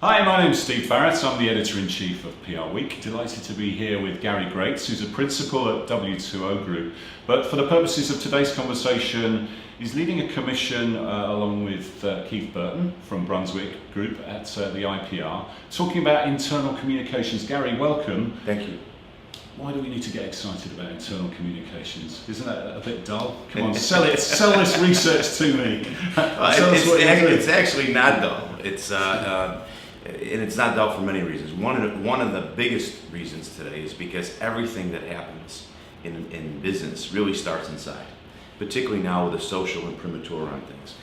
Hi, my name's Steve Barrett. I'm the editor-in-chief of PRWeek. Delighted to be here with Gary Grates, who's a principal at W2O Group. But for the purposes of today's conversation, he's leading a commission along with Keith Burton from Brunswick Group at the IPR, talking about internal communications. Gary, welcome. Thank you. Why do we need to get excited about internal communications? Isn't that a bit dull? Come on, sell this research to me. It's actually not dull. And it's not dull for many reasons. One of the biggest reasons today is because everything that happens in business really starts inside, particularly now with the social imprimatur on things.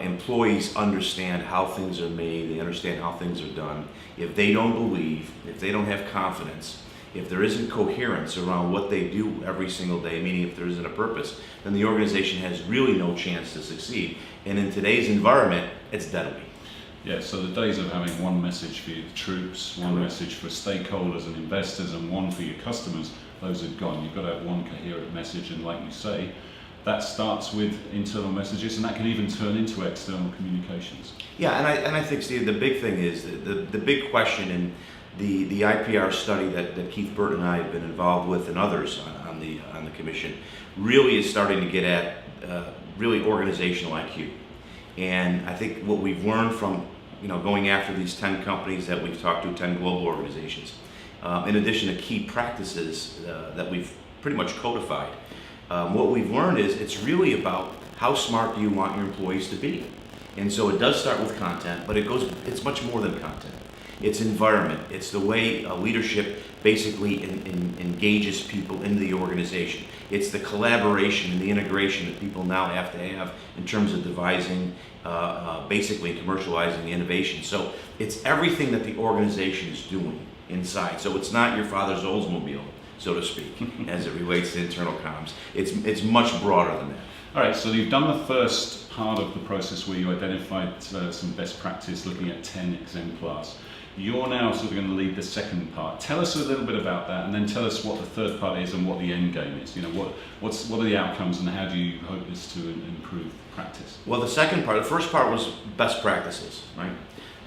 Employees understand how things are made, they understand how things are done. If they don't believe, if they don't have confidence, if there isn't coherence around what they do every single day, meaning if there isn't a purpose, then the organization has really no chance to succeed. And in today's environment, it's deadly. Yeah, so the days of having one message for your troops, one message for stakeholders and investors, and one for your customers, those are gone. You've got to have one coherent message, and like you say, that starts with internal messages, and that can even turn into external communications. Yeah, and I think, Steve, the big thing is the big question in the IPR study that Keith Burton and I have been involved with, and others on the commission, really is starting to get at really organizational IQ. And I think what we've learned from going after these 10 companies that we've talked to, 10 global organizations, in addition to key practices that we've pretty much codified, what we've learned is it's really about how smart do you want your employees to be. And so it does start with content, but it's much more than content. It's environment. It's the way leadership basically engages people into the organization. It's the collaboration and the integration that people now have to have in terms of devising, basically commercializing the innovation. So it's everything that the organization is doing inside. So it's not your father's Oldsmobile, so to speak, as it relates to internal comms. It's much broader than that. All right, so you've done the first part of the process where you identified some best practice looking at 10 exemplars. You're now sort of going to lead the second part. Tell us a little bit about that, and then tell us what the third part is and what the end game is. What are the outcomes, and how do you hope this to improve practice? Well, the first part was best practices, right?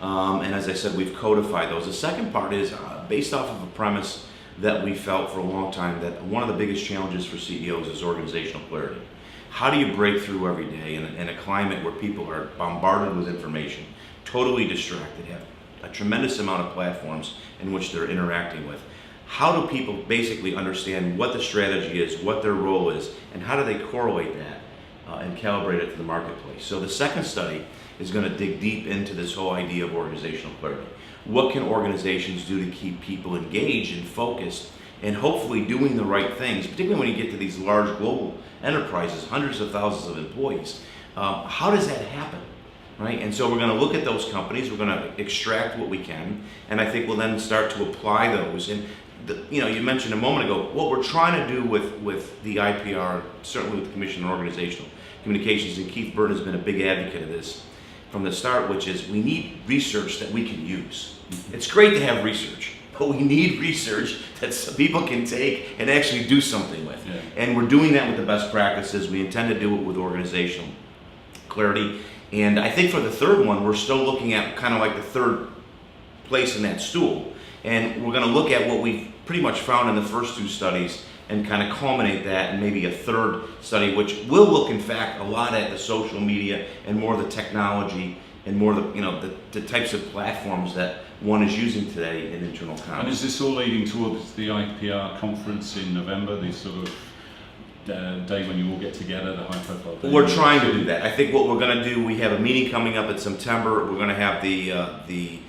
And as I said, we've codified those. The second part is based off of a premise that we felt for a long time that one of the biggest challenges for CEOs is organizational clarity. How do you break through every day in a climate where people are bombarded with information, totally distracted, have a tremendous amount of platforms in which they're interacting with? How do people basically understand what the strategy is, what their role is, and how do they correlate that and calibrate it to the marketplace? So the second study is going to dig deep into this whole idea of organizational clarity. What can organizations do to keep people engaged and focused and hopefully doing the right things, particularly when you get to these large global enterprises, hundreds of thousands of employees? How does that happen? Right? And so we're going to look at those companies, we're going to extract what we can, and I think we'll then start to apply those. And you mentioned a moment ago, what we're trying to do with the IPR, certainly with the Commission on Organizational Communications, and Keith Burton has been a big advocate of this from the start, which is we need research that we can use. It's great to have research, but we need research that people can take and actually do something with. Yeah. And we're doing that with the best practices. We intend to do it with organizational clarity. And I think for the third one, we're still looking at kind of like the third place in that stool. And we're going to look at what we've pretty much found in the first two studies and kind of culminate that in maybe a third study, which will look, in fact, a lot at the social media and more the technology and more the types of platforms that one is using today in internal comms. And is this all leading towards the IPR conference in November, the sort of day when you all get together, the high-profile day? We're trying to do that. I think what we're going to do, we have a meeting coming up in September. We're going to have the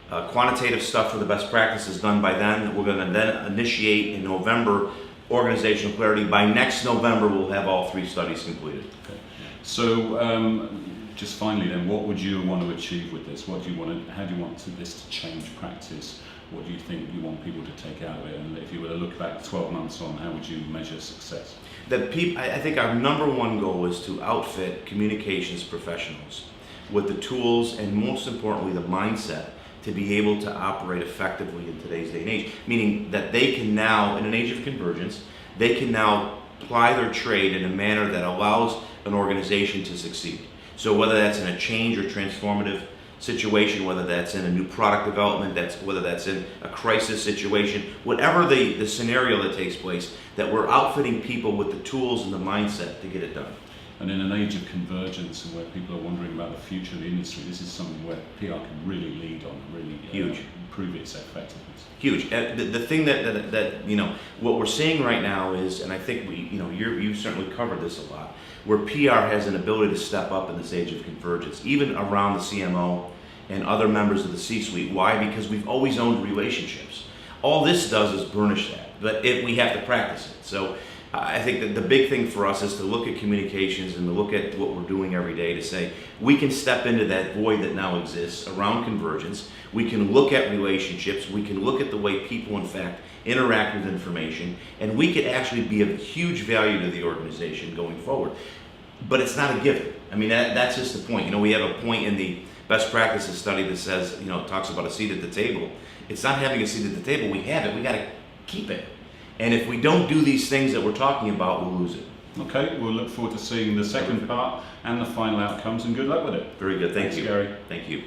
quantitative stuff for the best practices done by then. We're going to then initiate in November organizational clarity. By next November, we'll have all three studies completed. Okay. So just finally then, what would you want to achieve with this? How do you want this to change practice? What do you think you want people to take out of it? And if you were to look back 12 months on, how would you measure success? I think our number one goal is to outfit communications professionals with the tools and, most importantly, the mindset to be able to operate effectively in today's day and age. Meaning that they can now, in an age of convergence, they can now ply their trade in a manner that allows an organization to succeed. So whether that's in a change or transformative situation, whether that's in a new product development, whether that's in a crisis situation, whatever the scenario that takes place, that we're outfitting people with the tools and the mindset to get it done. And in an age of convergence and where people are wondering about the future of the industry, this is something where PR can really lead on, really Huge. Improve its effectiveness. Huge. The thing that what we're seeing right now is, and I think you've certainly covered this a lot, where PR has an ability to step up in this age of convergence, even around the CMO and other members of the C-suite. Why? Because we've always owned relationships. All this does is burnish that, but we have to practice it. So I think that the big thing for us is to look at communications and to look at what we're doing every day to say we can step into that void that now exists around convergence. We can look at relationships. We can look at the way people, in fact, interact with information, and we could actually be of huge value to the organization going forward. But it's not a given. I mean, that's just the point. We have a point in the best practices study that says, it talks about a seat at the table. It's not having a seat at the table. We have it. We got to keep it. And if we don't do these things that we're talking about, we'll lose it. Okay, we'll look forward to seeing the second part and the final outcomes, and good luck with it. Very good. Thanks, Gary. Thank you.